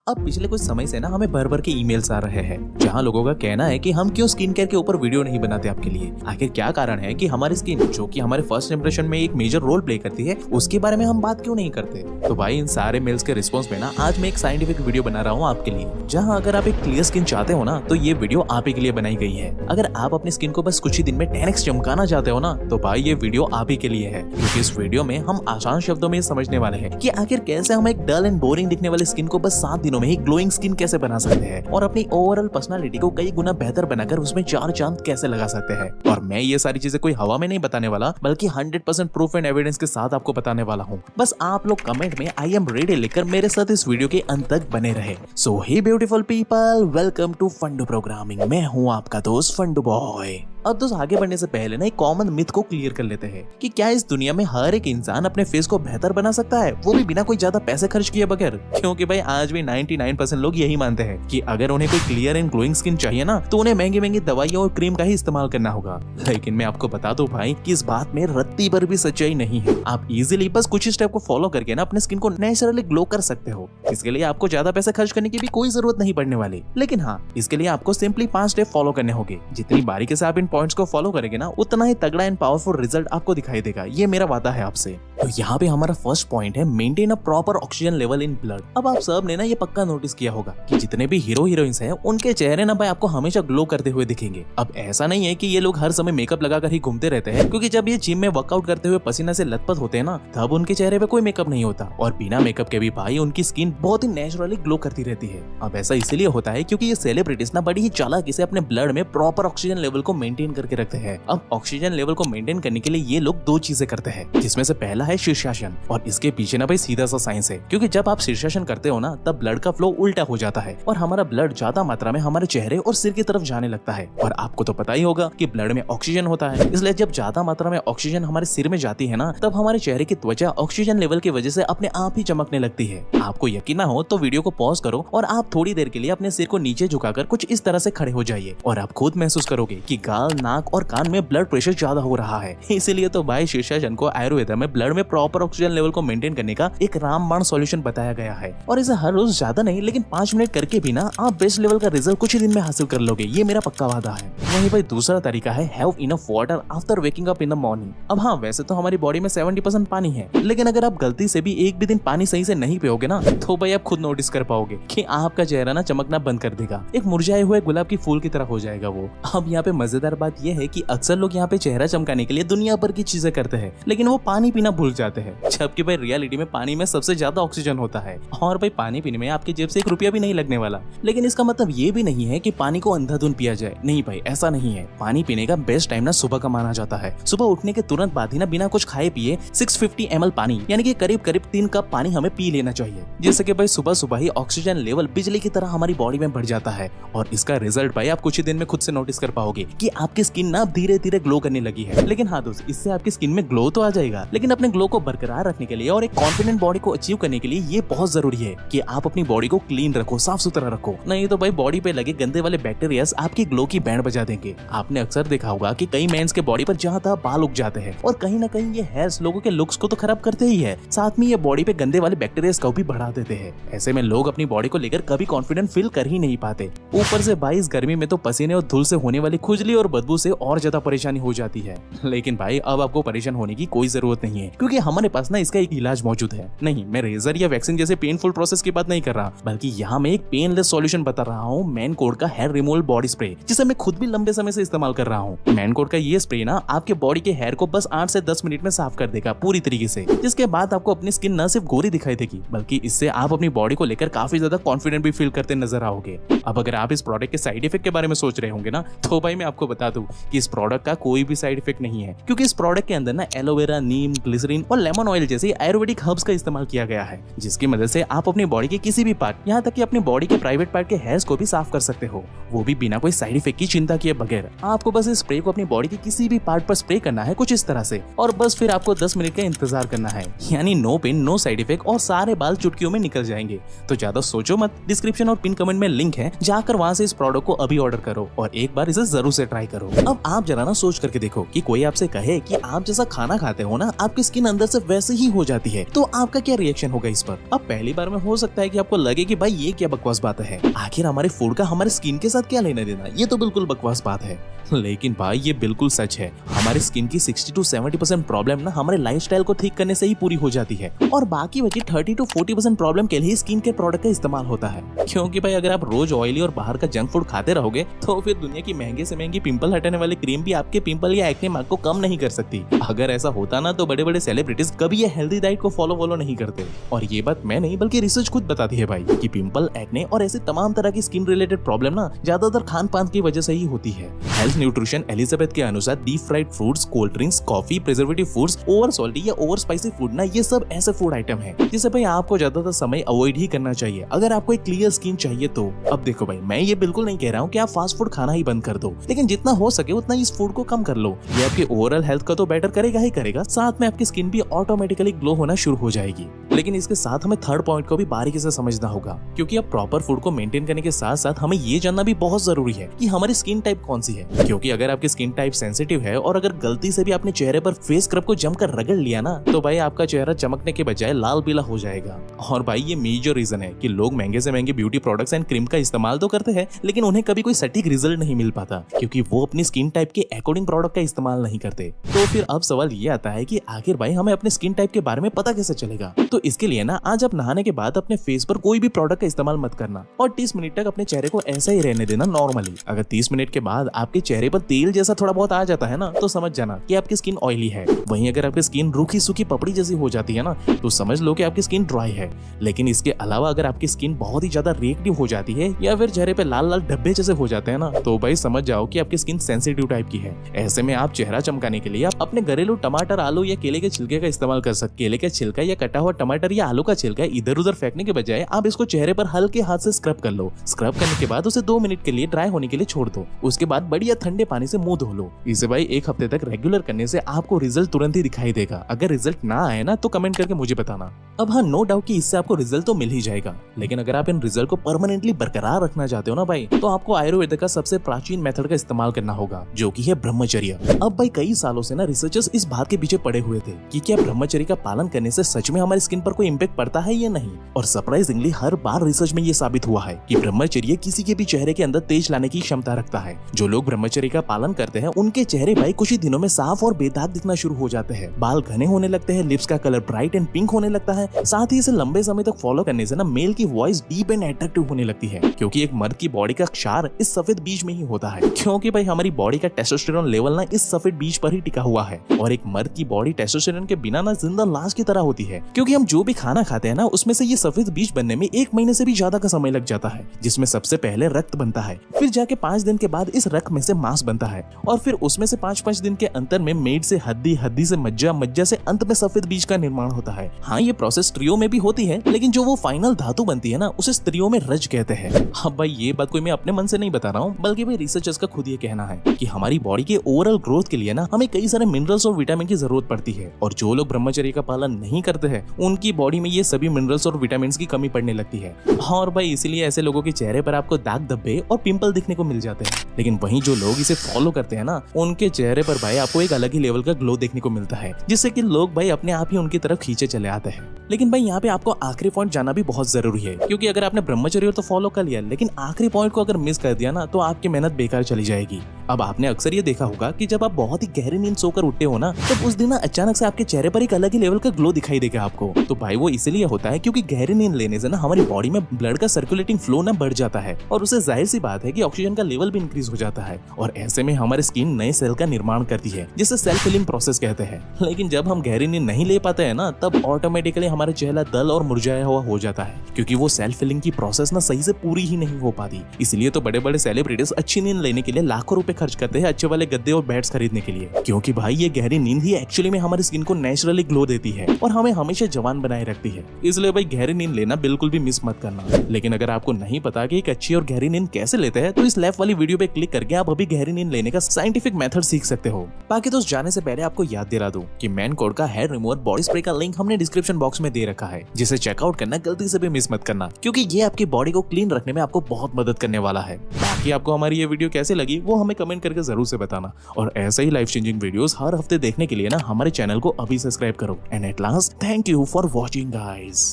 अब पिछले कुछ समय से ना हमें भर भर के ईमेल्स आ रहे हैं जहां लोगों का कहना है कि हम क्यों स्किन केयर के ऊपर वीडियो नहीं बनाते आपके लिए। आखिर क्या कारण है कि हमारी स्किन जो कि हमारे फर्स्ट इंप्रेशन में एक मेजर रोल प्ले करती है उसके बारे में हम बात क्यों नहीं करते। तो भाई इन सारे मेल्स के रिस्पॉन्स में ना आज मैं एक साइंटिफिक वीडियो बना रहा हूँ आपके लिए, जहाँ अगर आप एक क्लियर स्किन चाहते हो ना तो ये वीडियो आप ही के लिए बनाई गई है। अगर आप अपनी स्किन को बस कुछ ही दिन में 10x चमकाना चाहते हो ना तो भाई ये वीडियो आप ही के लिए है, क्योंकि इस वीडियो में हम आसान शब्दों में समझने वाले हैं कि आखिर कैसे हम एक डल एंड बोरिंग दिखने वाली स्किन को बस 7 दिनों में ही ग्लोइंग स्किन कैसे बना सकते हैं और अपनी ओवरऑल पर्सनालिटी को कई गुना बेहतर बनाकर उसमें 4 चांद कैसे लगा सकते हैं। और मैं ये सारी चीजें कोई हवा में नहीं बताने वाला, बल्कि 100% प्रूफ एंड एविडेंस के साथ आपको बताने वाला हूँ। बस आप लोग कमेंट में आई एम रेडी लिखकर मेरे साथ इस वीडियो के अंत तक बने रहे। So hey beautiful people, welcome to Fundoo programming. मैं हूँ आपका दोस्त फंडू बॉय। अब दोस्त आगे बढ़ने से पहले ना एक कॉमन मिथ को क्लियर कर लेते हैं कि क्या इस दुनिया में हर एक इंसान अपने फेस को बेहतर बना सकता है, वो भी बिना कोई ज्यादा पैसे खर्च किए बगैर। क्योंकि भाई आज भी 99% लोग यही मानते हैं कि अगर उन्हें कोई क्लियर एंड ग्लोइंग स्किन चाहिए ना तो उन्हें महंगी महंगी दवाइयों और क्रीम का ही इस्तेमाल करना होगा। लेकिन मैं आपको बता दूं भाई कि इस बात में रत्ती भर भी सच्चाई नहीं है। आप इजीली बस कुछ स्टेप को फॉलो करके ना अपने स्किन को नेचुरली ग्लो कर सकते हो। इसके लिए आपको ज्यादा पैसे खर्च करने की भी कोई जरूरत नहीं पड़ने वाली। लेकिन हाँ, इसके लिए आपको सिंपली 5 स्टेप फॉलो करने होंगे। जितनी बारीकी से आप इन पॉइंट्स को फॉलो करेंगे ना उतना ही तगड़ा एंड पावरफुल रिजल्ट आपको दिखाई देगा। ये मेरा वादा है आपसे। तो यहाँ पे हमारा फर्स्ट पॉइंट है maintain a proper oxygen level in blood. अब आप सब ने ना ये पक्का नोटिस किया होगा कि जितने भी हीरो हीरोइंस हैं उनके चेहरे ना भाई आपको हमेशा ग्लो करते हुए दिखेंगे। अब ऐसा नहीं है कि ये लोग हर समय मेकअप लगाकर ही घूमते रहते हैं, क्योंकि जब ये जिम में वर्कआउट करते हुए पसीना से लथपथ होते हैं ना तब उनके चेहरे पे कोई मेकअप नहीं होता और बिना मेकअप के भी भाई उनकी स्किन बहुत ही नेचुरली ग्लो करती रहती है। अब ऐसा इसीलिए होता है क्योंकि ये सेलिब्रिटीज ना बड़ी ही चालाकी से अपने ब्लड में प्रॉपर ऑक्सीजन लेवल को मेंटेन करके रखते हैं। अब ऑक्सीजन लेवल को मेंटेन करने के लिए ये लोग 2 चीजें करते हैं, जिसमें से पहला है शीर्षासन। और इसके पीछे ना भाई सीधा सा साइंस है, क्योंकि जब आप शीर्षासन करते हो ना तब ब्लड का फ्लो उल्टा हो जाता है और हमारा ब्लड ज्यादा मात्रा में हमारे चेहरे और सिर की तरफ जाने लगता है। और आपको तो पता ही होगा कि ब्लड में ऑक्सीजन होता है, इसलिए जब ज्यादा मात्रा में ऑक्सीजन हमारे सिर में जाती है ना तब हमारे चेहरे की त्वचा ऑक्सीजन लेवल की वजह से अपने आप ही चमकने लगती है। आपको यकीन ना हो तो वीडियो को पॉज करो और आप थोड़ी देर के लिए अपने सिर को नीचे झुकाकर कुछ इस तरह से खड़े हो जाइए और आप खुद महसूस करोगे कि गाल, नाक और कान में ब्लड प्रेशर ज्यादा हो रहा है। इसीलिए तो भाई शीर्षासन को आयुर्वेद में ब्लड में प्रॉपर ऑक्सीजन लेवल को मेंटेन करने का एक रामबाण सॉल्यूशन बताया गया है। और इसे हर रोज ज्यादा नहीं लेकिन 5 मिनट करके भी ना आप बेस्ट लेवल का रिजल्ट कुछ ही दिन में हासिल कर लोगे। ये मेरा पक्का वादा है। वहीं भाई दूसरा तरीका है have enough water after waking up in the morning. अब हाँ, वैसे तो हमारी बॉडी में 70% पानी है, लेकिन अगर आप गलती से भी एक भी दिन पानी सही से नहीं पियोगे ना तो भाई आप खुद नोटिस कर पाओगे कि आपका चेहरा ना चमकना बंद कर देगा। एक मुरझाए हुए गुलाब की फूल की तरह हो जाएगा वो। अब यहाँ पे मजेदार बात यह है कि अक्सर लोग यहाँ पे चेहरा चमकाने के लिए दुनिया भर की चीजें करते हैं, लेकिन वो पानी पीना भूल जाते हैं, जबकि भाई रियलिटी में पानी में सबसे ज्यादा ऑक्सीजन होता है। और भाई पानी पीने में आपकी जेब से 1 रुपया भी नहीं लगने वाला। लेकिन इसका मतलब ये भी नहीं है कि पानी को अंधाधुंध पिया जाए। नहीं भाई, ऐसा नहीं है। पानी पीने का बेस्ट टाइम ना सुबह का माना जाता है। सुबह उठने के तुरंत बाद ही ना बिना कुछ खाए पिए 650 ml पानी यानी कि करीब 3 कप पानी हमें पी लेना चाहिए, जिससे कि भाई सुबह सुबह ही ऑक्सीजन लेवल बिजली की तरह हमारी बॉडी में बढ़ जाता है। और इसका रिजल्ट भाई आप कुछ ही दिन में खुद से नोटिस कर पाओगे कि आपकी स्किन ना धीरे धीरे ग्लो करने लगी है। लेकिन हाँ दोस्त, इससे आपकी स्किन में ग्लो तो आ जाएगा, लेकिन अपने ग्लो को बरकरार रखने के लिए और एक कॉन्फिडेंट बॉडी को अचीव करने के लिए ये बहुत जरूरी है कि आप अपनी बॉडी को क्लीन रखो, साफ सुथरा रखो। नहीं तो भाई बॉडी पे लगे गंदे वाले बैक्टीरिया आपकी ग्लो की बैंड बजा देंगे। आपने अक्सर देखा होगा कि कई मेंस के बॉडी पर जहाँ तहाँ बाल उग जाते हैं और कहीं ना कहीं ये हेयर्स लोगों के लुक्स को तो खराब करते ही है, साथ में ये बॉडी पे गंदे वाले बैक्टीरिया को भी बढ़ा देते हैं। ऐसे में लोग अपनी बॉडी को लेकर कभी कॉन्फिडेंट फील कर ही नहीं पाते। ऊपर से 22 गर्मी में तो पसीने और धूल से होने वाली खुजली और बदबू से और ज्यादा परेशानी हो जाती है। लेकिन भाई अब आपको परेशान होने की कोई जरूरत नहीं है, क्योंकि हमारे पास ना इसका एक इलाज मौजूद है। नहीं, मैं रेजर या वैक्सीन जैसे पेनफुल प्रोसेस की बात नहीं कर रहा, बल्कि यहाँ मैं एक पेनलेस सॉल्यूशन बता रहा हूँ, मैनकोर्ट का हेयर रिमूवल बॉडी स्प्रे, जिसे मैं खुद भी लंबे समय से इस्तेमाल कर रहा हूँ। मैनकोर्ट का ये स्प्रे ना आपके बॉडी के हेयर को बस 8 से 10 मिनट में साफ कर देगा पूरी तरीके से, जिसके बाद आपको अपनी स्किन न सिर्फ गोरी दिखाई देगी, बल्कि इससे आप अपनी बॉडी को लेकर काफी ज्यादा कॉन्फिडेंट भी फील करते नजर आओगे। अब अगर आप इस प्रोडक्ट के साइड इफेक्ट के बारे में सोच रहे होंगे ना तो भाई मैं आपको बता दूं कि इस प्रोडक्ट का कोई भी साइड इफेक्ट नहीं है, क्योंकि इस प्रोडक्ट के अंदर ना एलोवेरा, नीम, ग्लिसरीन और लेमन ऑयल जैसे आयुर्वेदिक हर्ब्स का इस्तेमाल किया गया है, जिसकी मदद से आप अपनी बॉडी के किसी भी पार्ट, यहाँ तक कि अपनी बॉडी के प्राइवेट पार्ट के हेयर्स को भी साफ कर सकते हो, वो भी बिना कोई साइड इफेक्ट की चिंता किए बगैर। आपको बस इस स्प्रे को अपनी बॉडी के किसी भी पार्ट पर स्प्रे करना है कुछ इस तरह से, और बस फिर आपको 10 मिनट का इंतजार करना है, यानी no pain, no side effect और सारे बाल चुटकियों में निकल जाएंगे। तो ज्यादा सोचो मत, डिस्क्रिप्शन और पिन कमेंट में लिंक है, जाकर वहाँ से इस प्रोडक्ट को अभी ऑर्डर करो और एक बार इसे जरूर से ट्राई करो। अब आप जरा ना सोच करके देखो कि कोई आपसे कहे कि आप जैसा खाना खाते हो ना आपकी स्किन अंदर से वैसे ही हो जाती है, तो आपका क्या रिएक्शन होगा इस पर? अब पहली बार में हो सकता है कि आपको लगे कि भाई ये क्या बकवास बात है, आखिर हमारे फूड का हमारे स्किन के साथ क्या लेना देना, ये तो बिल्कुल बकवास बात है। लेकिन भाई ये बिल्कुल सच है। हमारी स्किन की 60 to 70% प्रॉब्लम ना हमारे लाइफस्टाइल को ठीक करने से ही पूरी हो जाती है और बाकी बची 30 to 40% प्रॉब्लम के लिए स्किन के प्रोडक्ट का इस्तेमाल होता है। क्योंकि भाई अगर आप रोज ऑयली और बाहर का जंक फूड खाते रहोगे तो फिर दुनिया की महंगे से महंगी पिंपल हटाने वाली क्रीम भी आपके पिंपल या एक्ने मार्क को कम नहीं कर सकती। अगर ऐसा होता ना तो बड़े बड़े सेलिब्रिटीज कभी ये हेल्दी डाइट को फॉलो नहीं करते। और ये बात मैं नहीं बल्कि रिसर्च खुद बताती है भाई कि पिंपल, एक्ने और ऐसे तमाम तरह की स्किन रिलेटेड प्रॉब्लम ना ज्यादातर खान पान की वजह से ही होती है। हेल्थ न्यूट्रिशन एलिजाबेथ के अनुसार deep fried foods, cold drinks, coffee, preservative foods, over salty या ओवर स्पाइसी फूड ना ये सब ऐसे फूड आइटम है जिसे भाई आपको ज्यादातर समय अवॉइड ही करना चाहिए अगर आपको एक क्लियर स्किन चाहिए तो। अब देखो भाई मैं ये बिल्कुल नहीं कह रहा हूँ कि आप फास्ट फूड खाना ही बंद कर दो, लेकिन जितना हो सके उतना इस फूड को कम कर लो। ये आपके ओवरऑल हेल्थ का तो बेटर करेगा ही करेगा, साथ में आपकी स्किन भी ऑटोमेटिकली ग्लो होना शुरू हो जाएगी। लेकिन इसके साथ हमें थर्ड पॉइंट को भी बारीकी से समझना होगा, क्योंकि अब प्रॉपर फूड को मेंटेन करने के साथ साथ हमें ये जानना भी बहुत जरूरी है कि हमारी स्किन टाइप कौन सी है। क्योंकि अगर आपकी स्किन टाइप सेंसिटिव है और अगर गलती से भी आपने चेहरे पर फेस स्क्रब को जमकर रगड़ लिया ना तो भाई आपका चेहरा चमकने के बजाय लाल पीला हो जाएगा। और भाई ये मेजर रीजन है कि लोग महंगे से महंगे ब्यूटी प्रोडक्ट्स एंड क्रीम का इस्तेमाल तो करते हैं लेकिन उन्हें कभी कोई सटीक रिजल्ट नहीं मिल पाता, क्योंकि वो अपनी स्किन टाइप के अकॉर्डिंग प्रोडक्ट का इस्तेमाल नहीं करते। तो फिर अब सवाल ये आता है कि आखिर भाई हमें अपने स्किन टाइप के बारे में पता कैसे चलेगा? तो इसके लिए ना आज आप नहाने के बाद अपने फेस पर कोई भी प्रोडक्ट का इस्तेमाल मत करना और 30 मिनट तक अपने चेहरे को ऐसा ही रहने देना नॉर्मली। अगर 30 मिनट के बाद आपके चेहरे पर तेल जैसा थोड़ा बहुत आ जाता है ना तो समझ जाना कि आपकी स्किन ऑयली है। वहीं अगर आपकी स्किन रूखी सूखी पपड़ी जैसी हो जाती है ना तो समझ लो कि आपकी स्किन ड्राई है। लेकिन इसके अलावा अगर आपकी स्किन बहुत ही ज्यादा रिएक्टिव हो जाती है या फिर चेहरे पे लाल लाल धब्बे जैसे हो जाते हैं ना तो भाई समझ जाओ कि आपकी स्किन सेंसिटिव टाइप की है। ऐसे में आप चेहरा चमकाने के लिए आप अपने घरेलू टमाटर, आलू या केले के छिलके का इस्तेमाल कर सकते। केले का छिलका या कटा हुआ टमाटर या आलू का छिलका इधर उधर फेंकने के बजाय आप इसको चेहरे पर हल्के हाथ से स्क्रब कर लो। स्क्रब करने के बाद उसे 2 मिनट के लिए ड्राई होने के लिए छोड़ दो। उसके बाद बढ़िया ठंडे पानी से मुंह धो लो। इसे भाई 1 हफ्ते तक रेगुलर करने से आपको रिजल्ट तुरंत ही दिखाई देगा। अगर रिजल्ट ना आए ना तो कमेंट करके मुझे बताना। अब हाँ, नो डाउट कि इससे आपको रिजल्ट तो मिल ही जाएगा, लेकिन अगर आप इन रिजल्ट को परमानेंटली बरकरार रखना चाहते हो ना भाई तो आपको आयुर्वेद का सबसे प्राचीन मेथड का इस्तेमाल करना होगा, जो कि है ब्रह्मचर्य। अब भाई कई सालों से ना रिसर्चर्स इस बात के पीछे पड़े हुए थे कि क्या ब्रह्मचर्य का पालन करने से सच में हमारी स्किन पर कोई इम्पैक्ट पड़ता है या नहीं। और सरप्राइजिंगली हर बार रिसर्च में ये साबित हुआ है कि ब्रह्मचर्य किसी के भी चेहरे के अंदर तेज लाने की क्षमता रखता है। जो लोग ब्रह्मचर्य का पालन करते हैं उनके चेहरे भाई कुछ ही दिनों में साफ और बेदाग दिखना शुरू हो जाते हैं। बाल घने होने लगते हैं, लिप्स का कलर ब्राइट एंड पिंक होने लगता है। साथ ही इसे लंबे समय तक फॉलो करने से ना मेल की वॉइस डीप एंड अट्रैक्टिव होने लगती है, क्योंकि एक मर्द की बॉडी का क्षार इस सफेद बीज में ही होता है। क्योंकि भाई हमारी बॉडी का टेस्टोस्टेरोन लेवल ना इस सफेद बीज पर ही टिका हुआ है और एक मर्द की बॉडी टेस्टोस्टेरोन के बिना ना जिंदा लाश की तरह होती है, क्योंकि हम जो भी खाना खाते हैं ना उसमें से ये सफेद बीज बनने में 1 महीने से भी ज्यादा का समय लग जाता है, जिसमें सबसे पहले रक्त बनता है, फिर जाके 5 दिन के बाद इस रक्त में से मांस बनता है और फिर उसमें से 5-5 दिन के अंतर में मेद से हड्डी, हड्डी से मज्जा, मज्जा से अंत में सफेद बीज का निर्माण होता है। हाँ, ये प्रोसेस स्त्रियों में भी होती है, लेकिन जो वो फाइनल धातु बनती है ना उसे स्त्रियों में रज कहते हैं। हाँ भाई, ये बात कोई मैं अपने मन से नहीं बता रहा हूँ, बल्कि भाई रिसर्चर्स का खुद ये कहना है कि हमारी बॉडी के ओवरऑल ग्रोथ के लिए ना हमें कई सारे मिनरल्स और विटामिन की जरूरत पड़ती है और जो लोग ब्रह्मचर्य का पालन नहीं करते हैं उनकी बॉडी में ये सभी मिनरल्स और विटामिन की कमी पड़ने लगती है। और भाई इसीलिए ऐसे लोगों के चेहरे पर आपको दाग धब्बे और पिंपल दिखने को मिल जाते हैं। लेकिन वहीं जो लोग इसे फॉलो करते हैं ना उनके चेहरे पर भाई आपको एक अलग ही लेवल का ग्लो देखने को मिलता है, जिससे कि लोग भाई अपने आप ही उनकी तरफ खींचे चले आते हैं। लेकिन भाई यहाँ पे आपको आखिरी पॉइंट जानना भी बहुत जरूरी है, क्योंकि अगर आपने ब्रह्मचर्य तो फॉलो कर लिया लेकिन आखिरी पॉइंट को अगर मिस कर दिया ना तो आपकी मेहनत बेकार चली जाएगी। अब आपने अक्सर ये देखा होगा कि जब आप बहुत ही गहरी नींद सोकर उठते हो ना तब उस दिन अचानक से आपके चेहरे पर एक अलग ही लेवल का ग्लो दिखाई देगा आपको। तो भाई वो इसलिए होता है क्योंकि गहरी नींद लेने से ना हमारी बॉडी में ब्लड का सर्कुलेटिंग फ्लो ना बढ़ जाता है और उससे जाहिर सी बात है कि ऑक्सीजन का लेवल भी इंक्रीज हो जाता है और ऐसे में हमारी स्किन नए सेल का निर्माण करती है, जिसे सेल्फ हीलिंग प्रोसेस कहते हैं। लेकिन जब हम गहरी नींद नहीं ले पाते हैं ना तब ऑटोमेटिकली हमारा चेहरा दल और मुरझाया हुआ हो जाता है, क्योंकि वो सेल्फ हीलिंग की प्रोसेस ना सही से पूरी ही नहीं हो पाती। इसलिए तो बड़े बड़े सेलिब्रिटीज अच्छी नींद लेने के लिए लाखों रुपए खर्च करते हैं अच्छे वाले गद्दे और बेड्स खरीदने के लिए, क्योंकि भाई ये गहरी नींद ही एक्चुअली में हमारी स्किन को नेचुरली ग्लो देती है और हमें हमेशा जवान बनाए रखती है। इसलिए भाई गहरी नींद लेना बिल्कुल भी मिस मत करना। लेकिन अगर आपको नहीं पता कि एक अच्छी और गहरी नींद कैसे लेते हैं तो इस लेफ्ट वाली वीडियो पे क्लिक करके आप अभी गहरी नींद लेने का साइंटिफिक मेथड सीख सकते हो। बाकी दोस्त जाने से पहले आपको याद दिला दूं कि मैन कोड का हेयर रिमूवर बॉडी स्प्रे का लिंक हमने डिस्क्रिप्शन बॉक्स में दे रखा है, जिसे चेकआउट करना गलती से भी मिस मत करना, क्योंकि ये आपकी बॉडी को क्लीन रखने में आपको बहुत मदद करने वाला है। बाकी आपको हमारी ये वीडियो कैसे लगी वो हमें कमेंट करके जरूर से बताना, और ऐसे ही लाइफ चेंजिंग वीडियोस हर हफ्ते देखने के लिए ना हमारे चैनल को अभी सब्सक्राइब करो। And at last, thank you for watching guys.